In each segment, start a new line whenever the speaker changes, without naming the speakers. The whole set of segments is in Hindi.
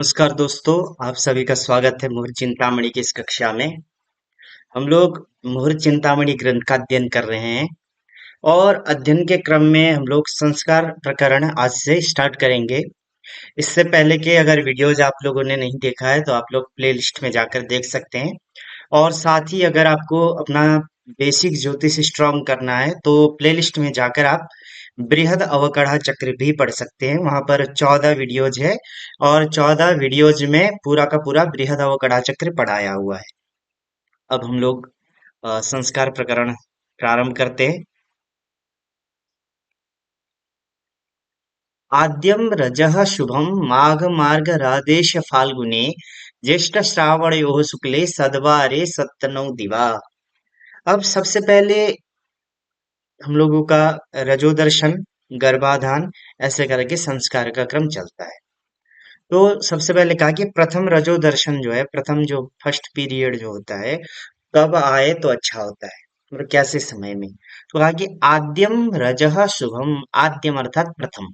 नमस्कार दोस्तों, आप सभी का स्वागत है मुहुर चिंतामणि की इस कक्षा में। हम लोग मुहुर चिंतामणि ग्रंथ का अध्ययन कर रहे हैं और अध्ययन के क्रम में हम लोग संस्कार प्रकरण आज से स्टार्ट करेंगे। इससे पहले के अगर वीडियोज आप लोगों ने नहीं देखा है तो आप लोग प्लेलिस्ट में जाकर देख सकते हैं। और साथ ही अगर आपको अपना बेसिक ज्योतिष स्ट्रॉन्ग करना है तो प्लेलिस्ट में जाकर आप बृहद अवकढ़ा चक्र भी पढ़ सकते हैं। वहां पर 14 वीडियोज है और 14 वीडियोज में पूरा का पूरा बृहद अवकढ़ा चक्र पढ़ाया हुआ है। अब हम लोग संस्कार प्रकरण प्रारंभ करते हैं। आद्यम रजः शुभम माघ मार्ग राधेश फाल्गुने ज्येष्ठ श्रावणयोः शुक्ले सद्वारे सत्तनौ दिवा। अब सबसे पहले हम लोगों का रजोदर्शन, गर्भाधान, ऐसे करके संस्कार का क्रम चलता है। तो सबसे पहले कहा कि प्रथम रजोदर्शन जो है, प्रथम जो फर्स्ट पीरियड जो होता है, कब आए तो अच्छा होता है, मतलब कैसे समय में। तो कहा कि आद्यम रजः शुभम, आद्यम अर्थात प्रथम,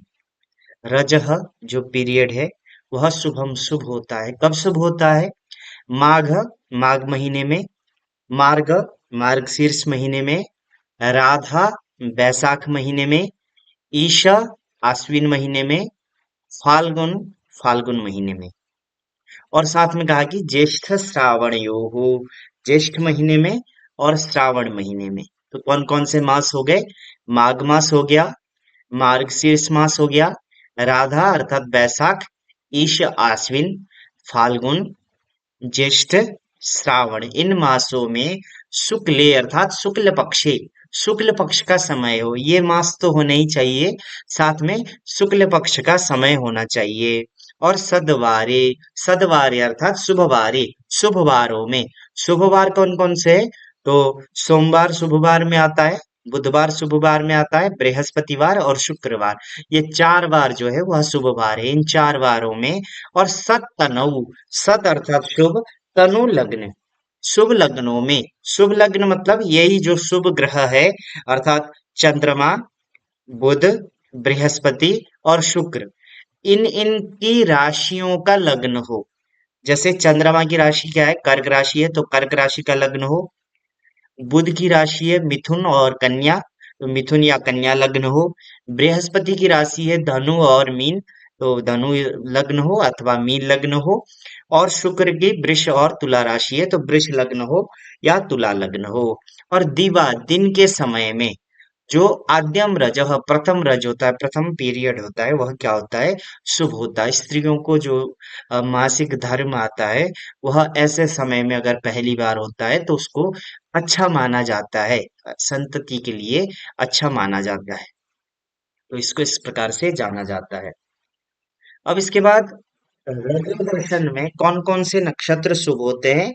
रजः जो पीरियड है वह शुभम शुभ होता है। कब शुभ होता है? माघ, माघ महीने में, मार्ग, मार्गशीर्ष महीने में, राधा, बैसाख महीने में, ईशा, आश्विन महीने में, फाल्गुन, फाल्गुन महीने में। और साथ में कहा कि ज्येष्ठ श्रावण हो, ज्येष्ठ महीने में और श्रावण महीने में। तो कौन कौन से मास हो गए? माघ मास हो गया, मार्गशीर्ष मास हो गया, राधा अर्थात बैसाख, ईश आश्विन, फाल्गुन, ज्येष्ठ, श्रावण। इन मासों में शुक्ले अर्थात शुक्ल पक्षे, शुक्ल पक्ष का समय हो, ये मास तो होना ही चाहिए। साथ में शुक्ल पक्ष का समय होना चाहिए। और सदवारे, सदवारे अर्थात शुभवारे, शुभ वारों में। शुभ वार कौन कौन से है? तो सोमवार शुभ वार में आता है, बुधवार शुभ वार में आता है, बृहस्पतिवार और शुक्रवार। ये 4 बार जो है वह शुभ वार है। इन 4 वारों में और सत तनऊ, सत अर्थात शुभ, तनु लग्न, शुभ लग्नों में। शुभ लग्न मतलब यही जो शुभ ग्रह है, अर्थात चंद्रमा, बुध, बृहस्पति और शुक्र, इन इनकी राशियों का लग्न हो। जैसे चंद्रमा की राशि क्या है? कर्क राशि है, तो कर्क राशि का लग्न हो। बुध की राशि है मिथुन और कन्या, तो मिथुन या कन्या लग्न हो। बृहस्पति की राशि है धनु और मीन, तो धनु लग्न हो अथवा मीन लग्न हो। और शुक्र की वृष और तुला राशि है, तो वृष लग्न हो या तुला लग्न हो। और दिवा, दिन के समय में जो आद्यम रज, प्रथम रज होता है, प्रथम पीरियड होता है, वह क्या होता है? शुभ होता है। स्त्रियों को जो मासिक धर्म आता है, वह ऐसे समय में अगर पहली बार होता है तो उसको अच्छा माना जाता है, संतति के लिए अच्छा माना जाता है। तो इसको इस प्रकार से जाना जाता है। अब इसके बाद रजो दर्शन में कौन कौन से नक्षत्र शुभ होते हैं,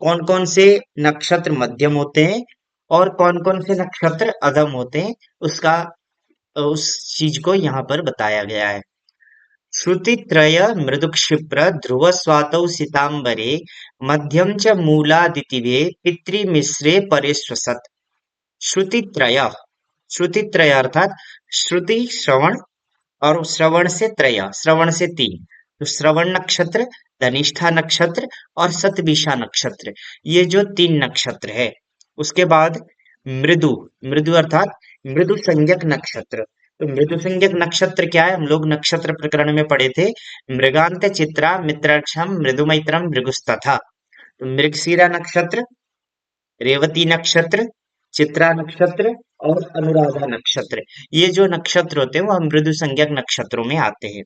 कौन कौन से नक्षत्र मध्यम होते हैं और कौन कौन से नक्षत्र अधम होते हैं, उसका उस चीज को यहाँ पर बताया गया है। श्रुति त्रय मृदु क्षिप्र ध्रुव स्वातौ सितांबरे मध्यम च मूलादितिभे पितृमिश्रे परे स्वसत। श्रुति त्रय, श्रुति त्रय अर्थात श्रुति श्रवण, और श्रवण से त्रय, श्रवण से 3, तो श्रवण नक्षत्र, धनिष्ठा नक्षत्र और शतभिषा नक्षत्र, ये जो 3 नक्षत्र है। उसके बाद मृदु, मृदु अर्थात मृदु संज्ञक नक्षत्र। तो मृदु संज्ञक नक्षत्र क्या है? हम लोग नक्षत्र प्रकरण में पढ़े थे, मृगांत चित्रा मित्राक्षम मृदुमैत्रम भृगुस्तथा। तो मृगशीरा नक्षत्र, रेवती नक्षत्र, चित्रा नक्षत्र और अनुराधा नक्षत्र, ये जो नक्षत्र होते हैं वह मृदु संज्ञक नक्षत्रों में आते हैं।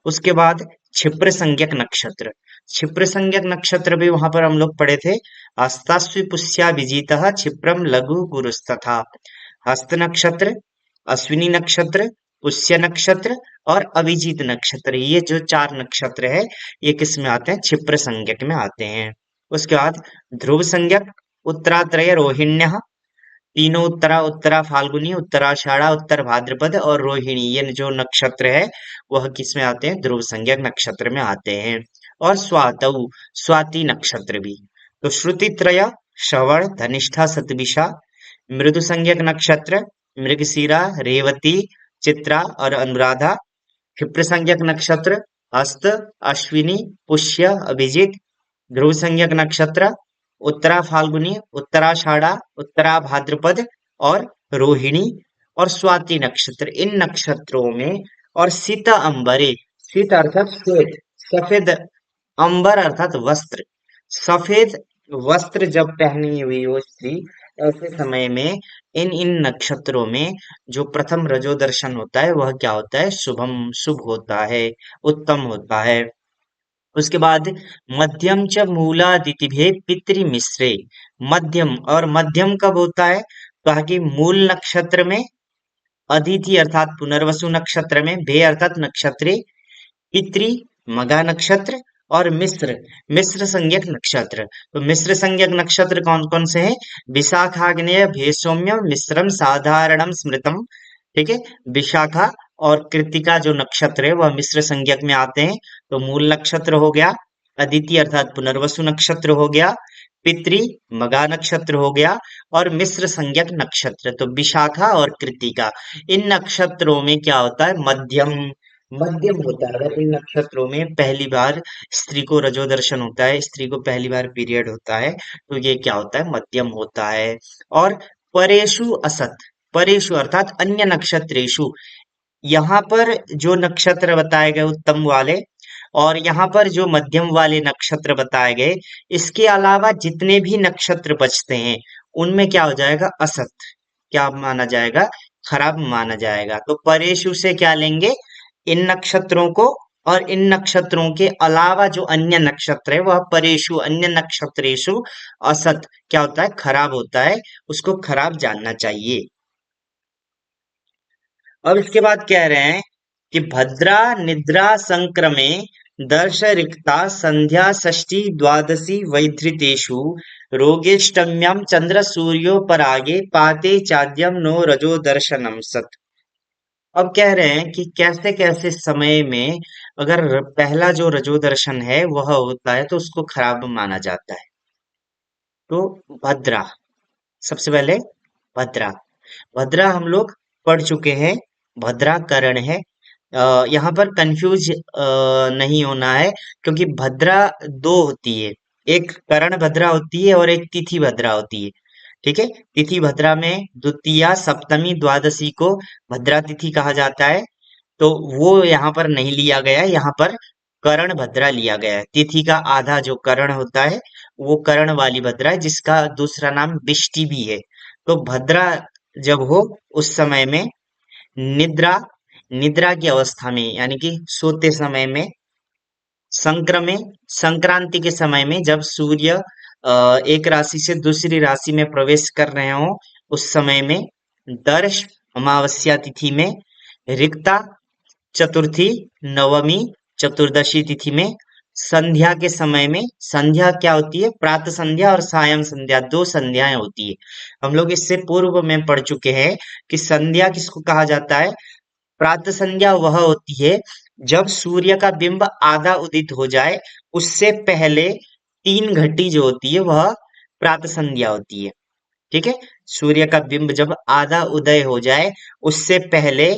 उसके बाद क्षिप्र संज्ञक नक्षत्र, क्षिप्र संज्ञक नक्षत्र भी वहां पर हम लोग पढ़े थे, हस्तास्वि पुष्या विजितः क्षिप्रम लघु पुरुस्तथा। हस्त नक्षत्र, अश्विनी नक्षत्र, पुष्य नक्षत्र और अभिजीत नक्षत्र, ये जो 4 नक्षत्र है ये किस में आते हैं? क्षिप्र संज्ञक में आते हैं। उसके बाद ध्रुव संज्ञक, उत्तरात्रय रोहिण्य, तीनों उत्तरा, उत्तरा फाल्गुनी, उत्तराषाढ़ा, उत्तर भाद्रपद और रोहिणी, ये जो नक्षत्र है वह किस में आते हैं? ध्रुव संज्ञक नक्षत्र में आते हैं। और स्वातऊ, स्वाति नक्षत्र भी। तो श्रुति त्रय, श्रवण, धनिष्ठा, शतभिषा। मृदु संज्ञक नक्षत्र मृगशीरा, रेवती, चित्रा और अनुराधा। क्षिप्र संज्ञक नक्षत्र हस्त, अश्विनी, पुष्य, अभिजित, ध्रुव संज्ञक नक्षत्र, उत्तरा फाल्गुनी, उत्तराषाढ़ा, उत्तरा भाद्रपद और रोहिणी और स्वाति नक्षत्र, इन नक्षत्रों में और सित अंबरे, सित अर्थात श्वेत, सफेद, अंबर अर्थात वस्त्र, सफेद वस्त्र जब पहनी हुई हो स्त्री, ऐसे समय में इन नक्षत्रों में जो प्रथम रजो दर्शन होता है वह क्या होता है, शुभम, शुभ होता है, उत्तम होता है। उसके बाद मध्यम च मूलादितिभे पितृमिश्रे, मध्यम, और मध्यम कब होता है, कहा कि मूल नक्षत्र में, अदिति अर्थात पुनर्वसु नक्षत्र में, भे अर्थात नक्षत्रे, पितृ मगा नक्षत्र और मिश्र, मिश्र संज्ञक नक्षत्र। तो मिश्र संज्ञक नक्षत्र कौन कौन से हैं, विशाखाग्नेय, भेसौम्य, मिश्रम, साधारणम, स्मृतम, ठीक है। विशाखा और कृत्तिका जो नक्षत्र है वह मिश्र संज्ञक में आते हैं। तो मूल नक्षत्र हो गया, अदिति अर्थात पुनर्वसु नक्षत्र हो गया, पितृ मगा नक्षत्र हो गया और मिश्र संज्ञक नक्षत्र, तो विशाखा और कृत्तिका, इन नक्षत्रों में क्या होता है, मध्यम, मध्यम होता है। अगर इन नक्षत्रों में पहली बार स्त्री को रजो दर्शन होता है, स्त्री को पहली बार पीरियड होता है, तो ये क्या होता है, मध्यम होता है। और परेशु असत, परेशु अर्थात अन्य नक्षत्रेशु, यहाँ पर जो नक्षत्र बताए गए उत्तम वाले और यहाँ पर जो मध्यम वाले नक्षत्र बताए गए, इसके अलावा जितने भी नक्षत्र बचते हैं उनमें क्या हो जाएगा, असत, क्या माना जाएगा, खराब माना जाएगा। तो परेशु से क्या लेंगे, इन नक्षत्रों को, और इन नक्षत्रों के अलावा जो अन्य नक्षत्र है वह परेशु, अन्य नक्षत्रेशु असत, क्या होता है, खराब होता है, उसको खराब जानना चाहिए। अब इसके बाद कह रहे हैं कि भद्रा निद्रा संक्रमे दर्श रिक्ता संध्या षष्ठी द्वादशी वैधृतेषु रोगेष्टम्याम चंद्र सूर्योपरागे पाते चाद्यम नो रजो दर्शनम सत। अब कह रहे हैं कि कैसे कैसे समय में अगर पहला जो रजो दर्शन है वह होता है तो उसको खराब माना जाता है। तो भद्रा, सबसे पहले भद्रा, भद्रा हम लोग पढ़ चुके हैं, भद्रा करण है। यहाँ पर कंफ्यूज नहीं होना है, क्योंकि भद्रा दो होती है, एक करण भद्रा होती है और एक तिथि भद्रा होती है, ठीक है। तिथि भद्रा में द्वितीया सप्तमी द्वादशी को भद्रा तिथि कहा जाता है, तो वो यहाँ पर नहीं लिया गया है, यहाँ पर करण भद्रा लिया गया है। तिथि का आधा जो करण होता है वो करण वाली भद्रा है, जिसका दूसरा नाम बिष्टि भी है। तो भद्रा जब हो उस समय में निद्रा, निद्रा की अवस्था में यानी कि सोते समय में, संक्रमे, संक्रांति के समय में जब सूर्य एक राशि से दूसरी राशि में प्रवेश कर रहे हो उस समय में, दर्श अमावस्या तिथि में, रिक्ता चतुर्थी, नवमी, चतुर्दशी तिथि में, संध्या के समय में, संध्या क्या होती है, प्रातः संध्या और सायं संध्या, दो संध्याएं होती है। हम लोग इससे पूर्व में पढ़ चुके हैं कि संध्या किसको कहा जाता है, प्रातः संध्या वह होती है जब सूर्य का बिंब आधा उदित हो जाए, उससे पहले 3 घंटी जो होती है वह प्रातः संध्या होती है, ठीक है। सूर्य का बिंब जब आधा उदय हो जाए उससे पहले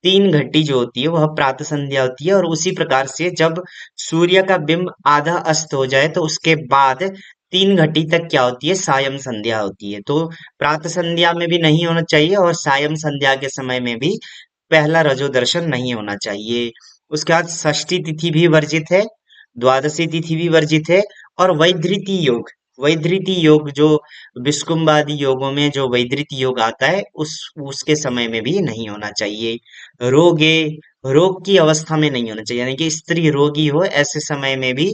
3 घंटी जो होती है वह प्रातः संध्या होती है, और उसी प्रकार से जब सूर्य का बिंब आधा अस्त हो जाए तो उसके बाद 3 घंटी तक क्या होती है, सायं संध्या होती है। तो प्रातः संध्या में भी नहीं होना चाहिए और सायं संध्या के समय में भी पहला रजो दर्शन नहीं होना चाहिए। उसके बाद षष्ठी तिथि भी वर्जित है, द्वादशी तिथि भी वर्जित है, और वैधृति योग, वैधृति योग जो विष्कुम्बादि योगों में जो वैधृति योग आता है उस उसके समय में भी नहीं होना चाहिए। रोगे, रोग की अवस्था में नहीं होना चाहिए, यानी कि स्त्री रोगी हो ऐसे समय में भी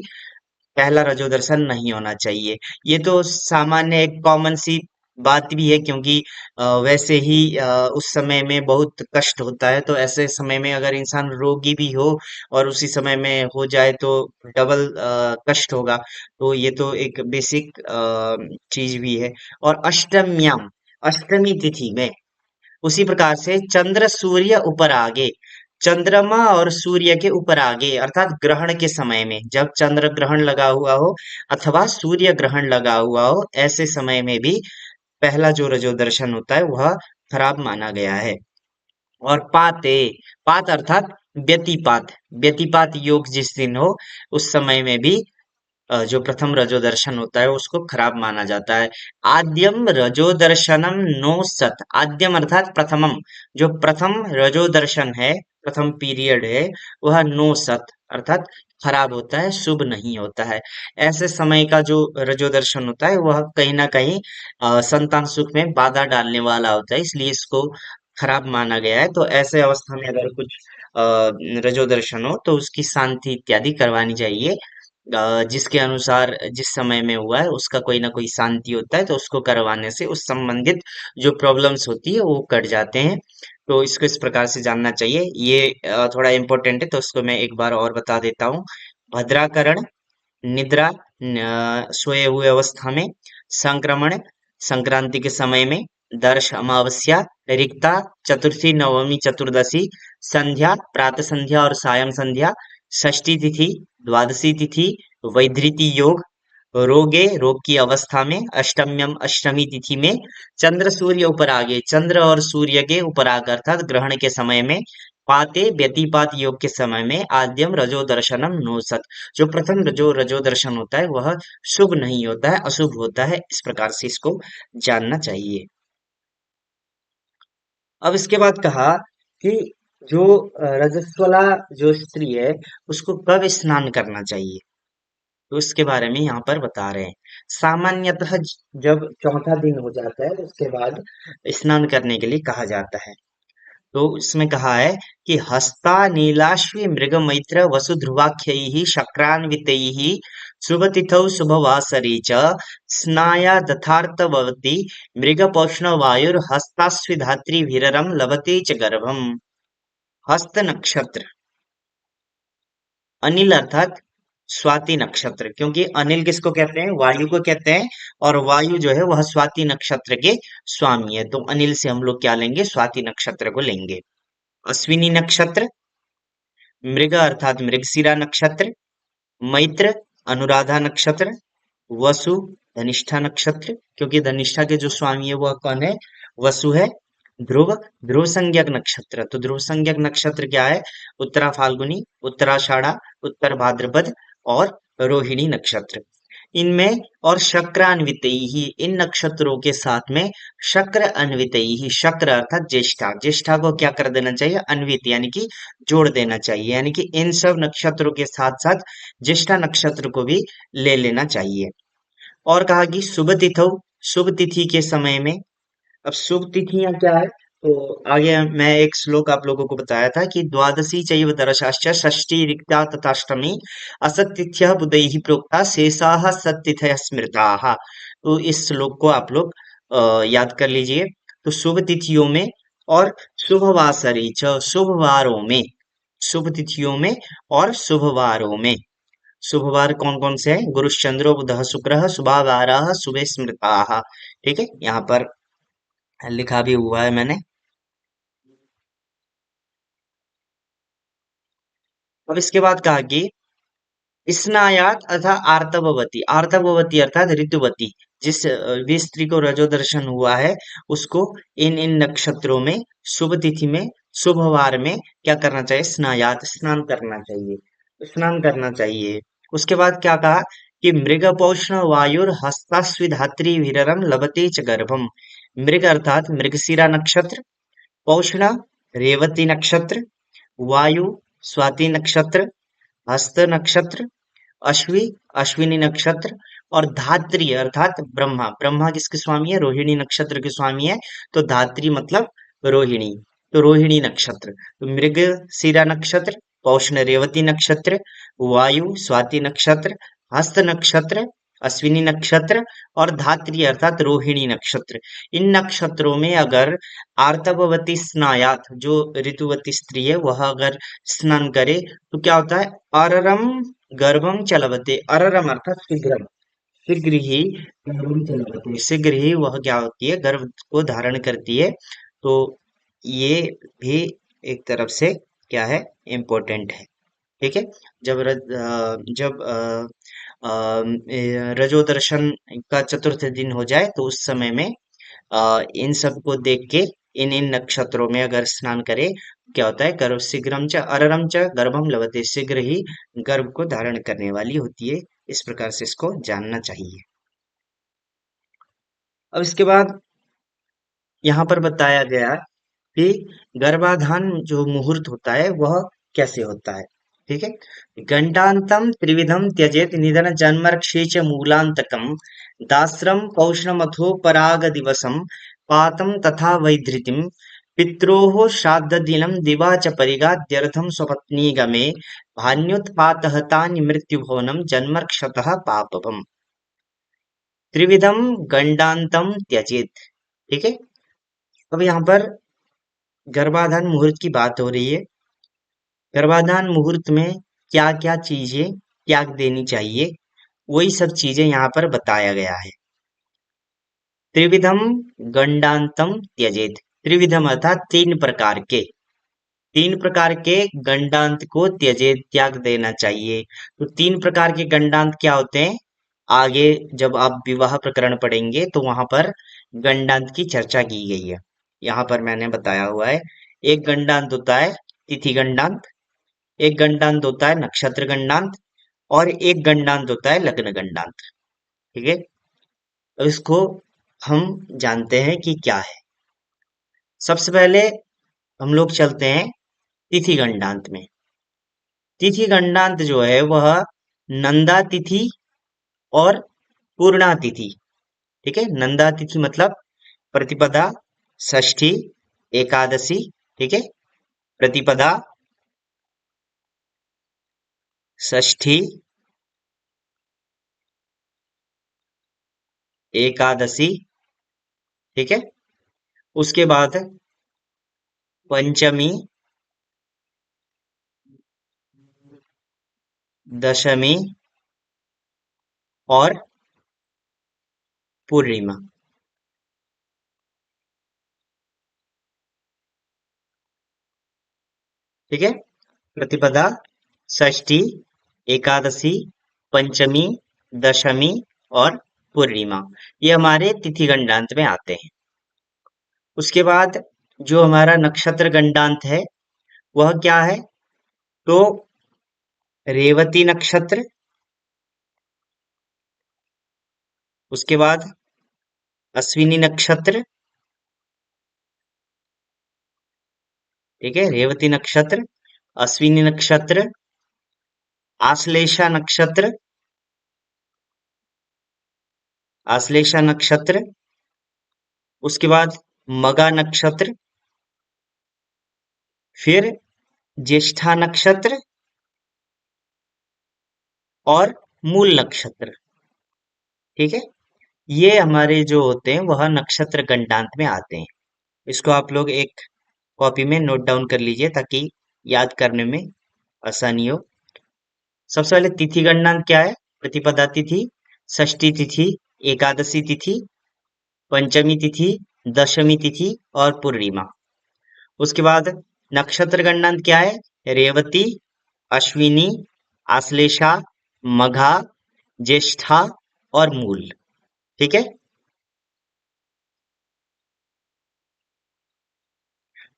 पहला रजो दर्शन नहीं होना चाहिए। ये तो सामान्य एक कॉमन सी बात भी है, क्योंकि वैसे ही उस समय में बहुत कष्ट होता है, तो ऐसे समय में अगर इंसान रोगी भी हो और उसी समय में हो जाए तो डबल कष्ट होगा। तो ये तो एक बेसिक चीज भी है। और अष्टम्याम, अष्टमी तिथि में उसी प्रकार से चंद्र सूर्य ऊपर आगे, चंद्रमा और सूर्य के ऊपर आगे अर्थात ग्रहण के समय में, जब चंद्र ग्रहण लगा हुआ हो अथवा सूर्य ग्रहण लगा हुआ हो, ऐसे समय में भी पहला जो रजो दर्शन होता है वह खराब माना गया है। और पाते, पात अर्थात व्यतिपात, व्यतिपात योग जिस दिन हो उस समय में भी जो प्रथम रजो दर्शन होता है उसको खराब माना जाता है। आद्यम रजो दर्शनम नो सत, आद्यम अर्थात प्रथमम, जो प्रथम रजो दर्शन है, प्रथम पीरियड है, वह नो सत अर्थात खराब होता है, शुभ नहीं होता है। ऐसे समय का जो रजो दर्शन होता है वह कहीं ना कहीं संतान सुख में बाधा डालने वाला होता है, इसलिए इसको खराब माना गया है। तो ऐसे अवस्था में अगर कुछ अ, रजो दर्शन हो तो उसकी शांति इत्यादि करवानी चाहिए। जिसके अनुसार जिस समय में हुआ है उसका कोई ना कोई शांति होता है, तो उसको करवाने से उस संबंधित जो प्रॉब्लम्स होती है वो कट जाते हैं। तो इसको इस प्रकार से जानना चाहिए। ये थोड़ा इम्पोर्टेंट है तो उसको मैं एक बार और बता देता हूँ। भद्राकरण, निद्रा, सोए हुए अवस्था में, संक्रमण, संक्रांति के समय में, दर्श अमावस्या, रिक्ता, चतुर्थी, नवमी, चतुर्दशी, संध्या, प्रातः संध्या और सायं संध्या, षष्ठी तिथि, द्वादशी तिथि, वैधृति योग, रोगे, रोग की अवस्था में, अष्टम्यम, अष्टमी तिथि में, चंद्र सूर्य उपरागे, चंद्र और सूर्य के उपराग अर्थात ग्रहण के समय में, पाते व्यतिपात योग के समय में, आद्यम रजो दर्शनम नोसत, जो प्रथम जो रजो दर्शन होता है वह शुभ नहीं होता है, अशुभ होता है। इस प्रकार से इसको जानना चाहिए। अब इसके बाद कहा कि जो रजस्वला जो स्त्री है उसको कब स्नान करना चाहिए, तो इसके बारे में यहाँ पर बता रहे हैं। सामान्यतः जब चौथा दिन हो जाता है उसके बाद स्नान करने के लिए कहा जाता है। तो इसमें कहा है कि हस्ता नीलाश्वी मृग मैत्र वसुध्रुवाख्यैः शक्रान्वितैः शुभतिथौ शुभवासरे च स्नाया दथार्थवती मृगपौष्णवायुर्हस्तास्विधात्रीभिररं लभते च गर्भम। हस्त नक्षत्र, अनिल अर्थात स्वाति नक्षत्र, क्योंकि अनिल किसको कहते हैं, वायु को कहते हैं, और वायु जो है वह स्वाति नक्षत्र के स्वामी है, तो अनिल से हम लोग क्या लेंगे, स्वाति नक्षत्र को लेंगे। अश्विनी नक्षत्र, मृग अर्थात मृगशिरा नक्षत्र, मैत्र अनुराधा नक्षत्र, वसु धनिष्ठा नक्षत्र, क्योंकि धनिष्ठा के जो स्वामी है वह कौन है, वसु है। ध्रुव, ध्रुव संज्ञक नक्षत्र, तो ध्रुव संज्ञक नक्षत्र क्या है, उत्तरा फाल्गुनी, उत्तराषाढ़ा, उत्तर भाद्रपद और रोहिणी नक्षत्र, इनमें। और शक्रान्वितई ही, इन नक्षत्रों के साथ में शक्र अन्वितई ही, शक्र अर्थात ज्येष्ठा, ज्येष्ठा को क्या कर देना चाहिए, अन्वित यानी कि जोड़ देना चाहिए, यानी कि इन सब नक्षत्रों के साथ साथ ज्येष्ठा नक्षत्र को भी ले लेना चाहिए। और कहा कि शुभ तिथौ, शुभ तिथि के समय में, अब शुभ तिथियां क्या है, तो आगे मैं एक श्लोक आप लोगों को बताया था कि द्वादशी चैव दशश्च षष्ठी रिक्ता तथाष्टमी असत्तिथ्यः बुधैः प्रोक्ता शेषाः सत्तिथयः स्मृताः। तो इस श्लोक को आप लोग याद कर लीजिए। तो शुभ तिथियों में और शुभ वासरी च, शुभ वारों में, शुभ तिथियों में और शुभ वारों में, शुभ वार कौन कौन से हैं, गुरुश्चंद्रो बुधः शुक्रः शुभा वाराः शुभे स्मृताः। ठीक है, यहाँ पर लिखा भी हुआ है मैंने। अब इसके बाद कहा कि स्नायात अथा आर्तववती, आर्तववती अर्थात ऋतुवती, जिस स्त्री को रजो दर्शन हुआ है उसको इन इन नक्षत्रों में, शुभ तिथि में, शुभ वार में क्या करना चाहिए, स्नायात, स्नान करना चाहिए, स्नान करना चाहिए। उसके बाद क्या कहा कि मृग पौष्ण वायुर हस्तास्विधात्री विररम लभते च गर्भम। मृग अर्थात मृगशिरा नक्षत्र, पौष्ण रेवती नक्षत्र, वायु स्वाति नक्षत्र, हस्त नक्षत्र, अश्वी अश्विनी नक्षत्र, और धात्री अर्थात ब्रह्मा, ब्रह्मा किसके स्वामी है, रोहिणी नक्षत्र के स्वामी है, तो धात्री मतलब रोहिणी, तो रोहिणी नक्षत्र, तो मृग शिरा नक्षत्र, पौष्ण रेवती नक्षत्र, वायु स्वाति नक्षत्र, हस्त नक्षत्र, अश्विनी नक्षत्र और धात्री अर्थात रोहिणी नक्षत्र। इन नक्षत्रों में अगर आर्तववती स्नायात, जो ऋतुवती स्त्री है वह अगर स्नान करे तो क्या होता है, अररम गर्भम चलवते, अररम अर्थात शीघ्रम, शीघ्र ही गर्भम चलवते, शीघ्र ही वह क्या होती है, गर्भ को धारण करती है। तो ये भी एक तरफ से क्या है, इम्पोर्टेंट है। ठीक है, जब रजो दर्शन का चतुर्थ दिन हो जाए तो उस समय में इन सब को देख के इन इन नक्षत्रों में अगर स्नान करे क्या होता है, गर्भ शीघ्रम च अररम च गर्भम लभते, शीघ्र ही गर्भ को धारण करने वाली होती है। इस प्रकार से इसको जानना चाहिए। अब इसके बाद यहाँ पर बताया गया कि गर्भाधान जो मुहूर्त होता है वह कैसे होता है। ठीक है। घंटांतम त्रिविधम त्यजेत निधन जन्मरक्षे च मूलांतकम दास्रम पौष्णमथो पराग दिवसम पातम तथा वैधृतिम पित्रोः श्राद्ध दिनम दिवा च परिगाद्यर्थम स्वपत्नी गमे भान्योत्पातहतानि मृत्युभवनम जन्मरक्षतः पापवम त्रिविधम गंडांतम त्यजेत। ठीक है। अब यहाँ पर गर्भाधान मुहूर्त की बात हो रही है। गर्भाधान मुहूर्त में क्या क्या चीजें त्याग देनी चाहिए, वही सब चीजें यहाँ पर बताया गया है। त्रिविधम गंडांतम त्यजेत, त्रिविधम अर्थात तीन प्रकार के गंडांत को त्यजेत, त्याग देना चाहिए। तो तीन प्रकार के गंडांत क्या होते हैं, आगे जब आप विवाह प्रकरण पढ़ेंगे तो वहां पर गंडांत की चर्चा की गई है। यहाँ पर मैंने बताया हुआ है। एक गंडांत होता है तिथि गंडांत, एक गंडांत होता है नक्षत्र गंडांत, और एक गंडांत होता है लग्न गंडांत। ठीक है। तो इसको हम जानते हैं कि क्या है। सबसे पहले हम लोग चलते हैं तिथि गंडांत में। तिथि गंडांत जो है वह नंदा तिथि और पूर्णा तिथि। ठीक है। नंदा तिथि मतलब प्रतिपदा, षष्ठी, एकादशी। ठीक है। प्रतिपदा, षष्ठी, एकादशी। ठीक है। उसके बाद पंचमी, दशमी और पूर्णिमा। ठीक है। प्रतिपदा, षष्ठी, एकादशी, पंचमी, दशमी और पूर्णिमा, ये हमारे तिथि गंडांत में आते हैं। उसके बाद जो हमारा नक्षत्र गंडांत है वह क्या है, तो रेवती नक्षत्र, उसके बाद अश्विनी नक्षत्र। ठीक है। रेवती नक्षत्र, अश्विनी नक्षत्र, आश्लेषा नक्षत्र, आश्लेषा नक्षत्र। उसके बाद मगा नक्षत्र, फिर ज्येष्ठा नक्षत्र और मूल नक्षत्र। ठीक है। ये हमारे जो होते हैं वह नक्षत्र गंडांत में आते हैं। इसको आप लोग एक कॉपी में नोट डाउन कर लीजिए ताकि याद करने में आसानी हो। सबसे पहले तिथि गणना क्या है, प्रतिपदा तिथि, षष्ठी तिथि, एकादशी तिथि, पंचमी तिथि, दशमी तिथि और पूर्णिमा। उसके बाद नक्षत्र गणना क्या है, रेवती, अश्विनी, आश्लेषा, मघा, ज्येष्ठा और मूल। ठीक है।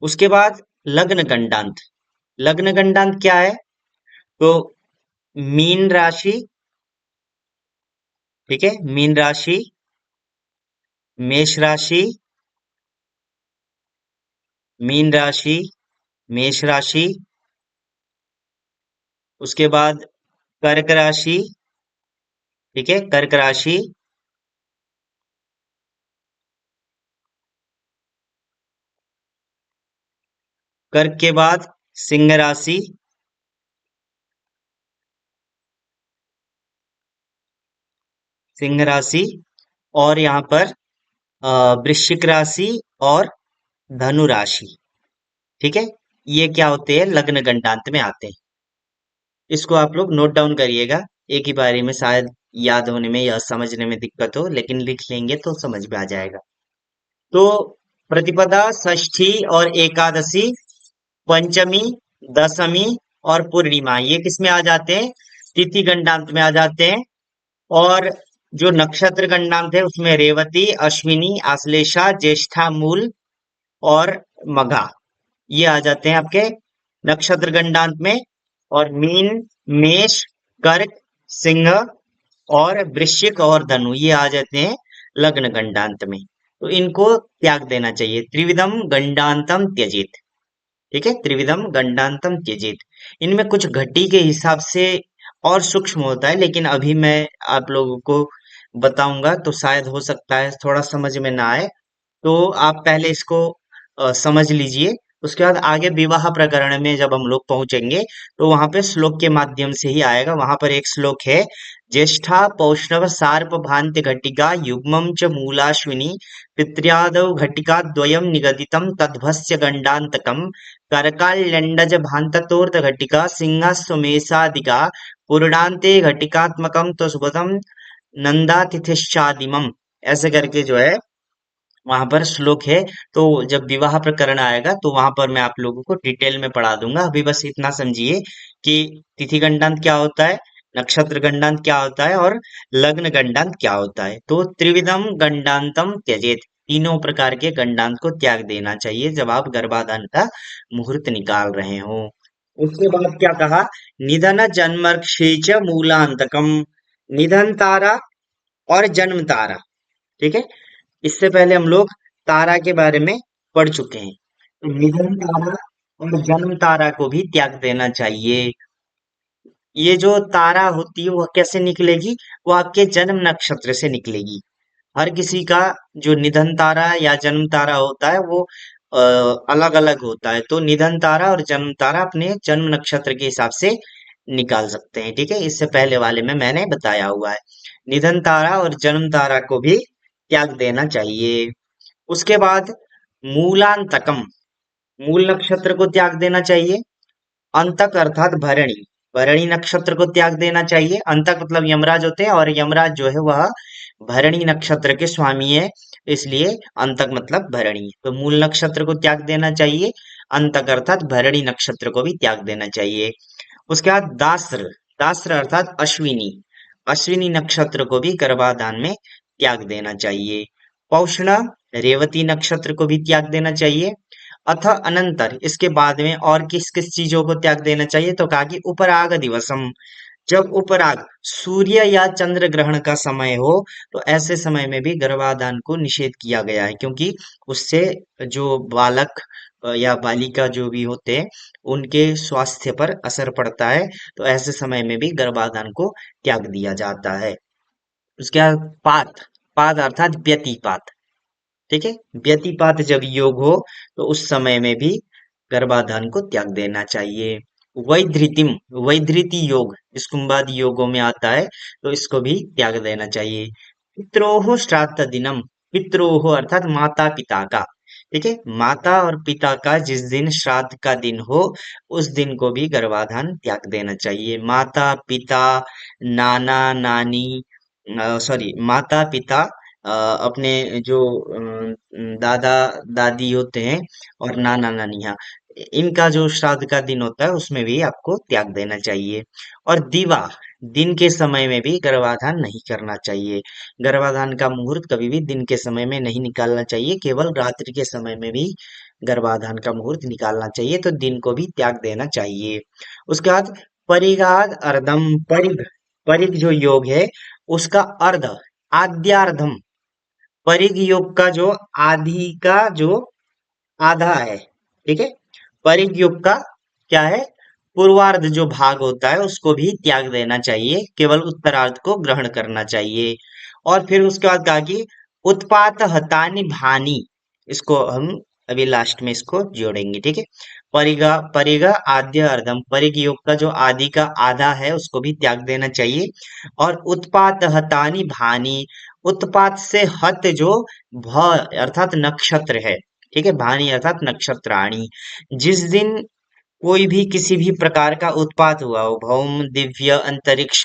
उसके बाद लग्न गंडांत। लग्न गंडांत क्या है, तो मीन राशि। ठीक है। मीन राशि, मेष राशि, मीन राशि, मेष राशि। उसके बाद कर्क राशि। ठीक है। कर्क राशि, कर्क के बाद सिंह राशि, सिंह राशि। और यहाँ पर वृश्चिक राशि और धनु राशि। ठीक है। ये क्या होते हैं, लग्न गंडांत में आते हैं। इसको आप लोग नोट डाउन करिएगा, एक ही बारे में शायद याद होने में या समझने में दिक्कत हो, लेकिन लिख लेंगे तो समझ में आ जाएगा। तो प्रतिपदा, षष्ठी और एकादशी, पंचमी, दशमी और पूर्णिमा ये किस में आ जाते हैं, तिथि गंडांत में आ जाते हैं। और जो नक्षत्र गंडांत है उसमें रेवती, अश्विनी, आश्लेषा, ज्येष्ठा, मूल और मघा, ये आ जाते हैं आपके नक्षत्र गंडांत में। और मीन, मेष, कर्क, सिंह और वृश्चिक और धनु ये आ जाते हैं लग्न गंडांत में। तो इनको त्याग देना चाहिए। त्रिविधम गंडांतम त्यजेत। ठीक है, त्रिविधम गंडांतम त्यजेत। इनमें कुछ घटी के हिसाब से और सूक्ष्म होता है, लेकिन अभी मैं आप लोगों को बताऊंगा तो शायद हो सकता है थोड़ा समझ में ना आए। तो आप पहले इसको समझ लीजिए। उसके बाद आगे विवाह प्रकरण में जब हम लोग पहुंचेंगे तो वहां पे श्लोक के माध्यम से ही आएगा। वहां पर एक श्लोक है, ज्येष्ठा पौष्णव सार्प भान्ति घटिका युग्मं च मूलाश्विनी पित्र्यादौ घटिका द्वयं निगदितं तद्भस्य गंडान्तकम् कर्काल्यण्डज भान्ततोर्ध घटिका सिंहास्वमेषादिका पूर्णान्ते घटिकात्मकं तो सुबतम नंदातिथिश्चादिमम। ऐसे करके जो है वहां पर श्लोक है। तो जब विवाह प्रकरण आएगा तो वहां पर मैं आप लोगों को डिटेल में पढ़ा दूंगा। अभी बस इतना समझिए कि तिथि गंडांत क्या होता है, नक्षत्र गंडांत क्या होता है और लग्न गंडांत क्या होता है। तो त्रिविधम गंडांतम त्यजेत, तीनों प्रकार के गंडांत को त्याग देना चाहिए जब आप गर्भाधान का मुहूर्त निकाल रहे हो। उसके बाद क्या कहा, निधन जन्मर्क्षेच मूलांतकम, निधन तारा और जन्म तारा। ठीक है, इससे पहले हम लोग तारा के बारे में पढ़ चुके हैं। तो निधन तारा और जन्म तारा को भी त्याग देना चाहिए। ये जो तारा होती है वो कैसे निकलेगी, वो आपके जन्म नक्षत्र से निकलेगी। हर किसी का जो निधन तारा या जन्म तारा होता है वो अलग अलग होता है। तो निधन तारा और जन्म तारा अपने जन्म नक्षत्र के हिसाब से निकाल सकते हैं। ठीक है, इससे पहले वाले में मैंने बताया हुआ है। निधन तारा और जन्म तारा को भी त्याग देना चाहिए। उसके बाद मूलांतकम, मूल नक्षत्र को त्याग देना चाहिए। अंतक अर्थात भरणी, भरणी नक्षत्र को त्याग देना चाहिए। अंतक मतलब यमराज होते हैं और यमराज जो है वह भरणी नक्षत्र के स्वामी है, इसलिए अंतक मतलब भरणी। तो मूल नक्षत्र को त्याग देना चाहिए, अंतक अर्थात भरणी नक्षत्र को भी त्याग देना चाहिए। उसके बाद दास्र, दास्र अर्थात अश्विनी, अश्विनी नक्षत्र को भी गर्भाधान में त्याग देना चाहिए। पौषणा, रेवती नक्षत्र को भी त्याग देना चाहिए। अथ अनंतर, इसके बाद में और किस किस चीजों को त्याग देना चाहिए, तो कहा कि उपराग दिवसम, जब उपराग सूर्य या चंद्र ग्रहण का समय हो तो ऐसे समय में भी गर्भाधान को निषेध किया गया है, क्योंकि उससे जो बालक या बालिका जो भी होते हैं उनके स्वास्थ्य पर असर पड़ता है। तो ऐसे समय में भी गर्भाधान को त्याग दिया जाता है। उसके बाद पात, पात अर्थात व्यतिपात। ठीक है, व्यतिपात जब योग हो तो उस समय में भी गर्भाधान को त्याग देना चाहिए। वैधृतिम, वैधृति योग स्कुम्बादि योगों में आता है, तो इसको भी त्याग देना चाहिए। पित्रोह श्राद्ध दिनम, पित्रोह अर्थात माता पिता का। ठीक है, माता और पिता का जिस दिन श्राद्ध का दिन हो उस दिन को भी गर्भाधान त्याग देना चाहिए। माता पिता, नाना नानी, सॉरी माता पिता, अपने जो दादा दादी होते हैं और नाना नानी, हाँ, इनका जो श्राद्ध का दिन होता है उसमें भी आपको त्याग देना चाहिए। और दिवा, दिन के समय में भी गर्भाधान नहीं करना चाहिए। गर्भाधान का मुहूर्त कभी भी दिन के समय में नहीं निकालना चाहिए, केवल रात्रि के समय में भी गर्भाधान का मुहूर्त निकालना चाहिए। तो दिन को भी त्याग देना चाहिए। उसके बाद परिगाद अर्धम, परिग, परिग जो योग है उसका अर्ध, आद्यार्धम, परिग योग का जो आधी का जो आधा है। ठीक है, परिग योग का क्या है, पूर्वार्ध जो भाग होता है उसको भी त्याग देना चाहिए, केवल उत्तरार्ध को ग्रहण करना चाहिए। और फिर उसके बाद कहा कि उत्पात हतानि भानी, इसको हम अभी लास्ट में इसको जोड़ेंगे। ठीक है, परिगा, परिगा आद्य अर्धम, परिग योग का जो आदि का आधा है उसको भी त्याग देना चाहिए। और उत्पात हतानि भानी, उत्पात से हत जो भ अर्थात नक्षत्र है। ठीक है, भानी अर्थात नक्षत्राणी। जिस दिन कोई भी किसी भी प्रकार का उत्पात हुआ हो, भौम दिव्य अंतरिक्ष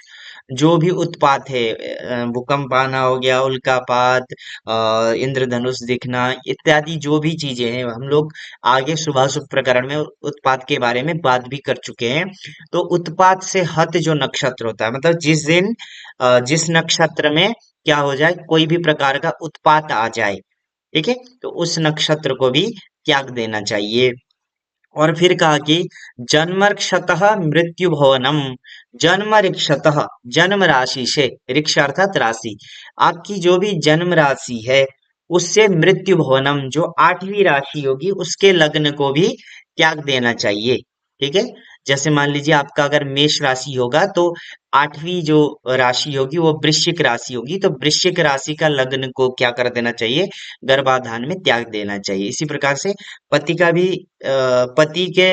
जो भी उत्पात है, भूकंप आना हो गया, उल्कापात, इंद्रधनुष दिखना इत्यादि जो भी चीजें हैं, हम लोग आगे शुभाशुभ प्रकरण में उत्पात के बारे में बात भी कर चुके हैं। तो उत्पात से हत जो नक्षत्र होता है, मतलब जिस दिन जिस नक्षत्र में क्या हो जाए, कोई भी प्रकार का उत्पात आ जाए, ठीक है, तो उस नक्षत्र को भी त्याग देना चाहिए। और फिर कहा कि जन्मर्क्षतः मृत्यु भवनम, जन्म ऋक्षतः, जन्म राशि से, ऋक्ष अर्थात राशि, आपकी जो भी जन्म राशि है उससे मृत्यु भवनम, जो आठवीं राशि होगी उसके लग्न को भी त्याग देना चाहिए। ठीक है। जैसे मान लीजिए आपका अगर मेष राशि होगा तो आठवीं जो राशि होगी वो वृश्चिक राशि होगी, तो वृश्चिक राशि का लग्न को क्या कर देना चाहिए, गर्भाधान में त्याग देना चाहिए। इसी प्रकार से पति का भी पति के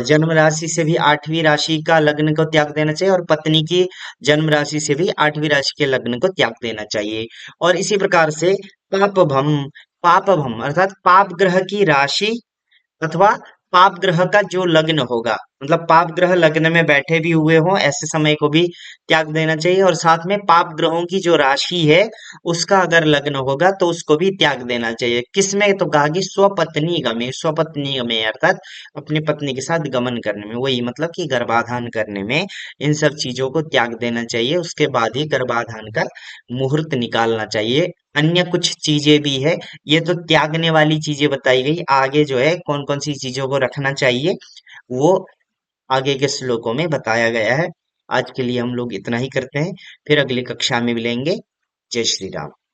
जन्म राशि से भी आठवीं राशि का लग्न को त्याग देना चाहिए, और पत्नी की जन्म राशि से भी आठवीं राशि के लग्न को त्याग देना चाहिए। और इसी प्रकार से पापभम, पापभम अर्थात पाप ग्रह की राशि अथवा पाप ग्रह का जो लग्न होगा, मतलब पाप ग्रह लग्न में बैठे भी हुए हों ऐसे समय को भी त्याग देना चाहिए, और साथ में पाप ग्रहों की जो राशि है उसका अगर लग्न होगा तो उसको भी त्याग देना चाहिए। किसमें, तो कहा कि स्वपत्नी गमे, स्वपत्नी गमे अर्थात अपनी पत्नी के साथ गमन करने में, वही मतलब कि गर्भाधान करने में इन सब चीजों को त्याग देना चाहिए। उसके बाद ही गर्भाधान का मुहूर्त निकालना चाहिए। अन्य कुछ चीजें भी है, ये तो त्यागने वाली चीजें बताई गई, आगे जो है कौन कौन सी चीजों को रखना चाहिए वो आगे के श्लोकों में बताया गया है। आज के लिए हम लोग इतना ही करते हैं, फिर अगली कक्षा में मिलेंगे। जय श्री राम।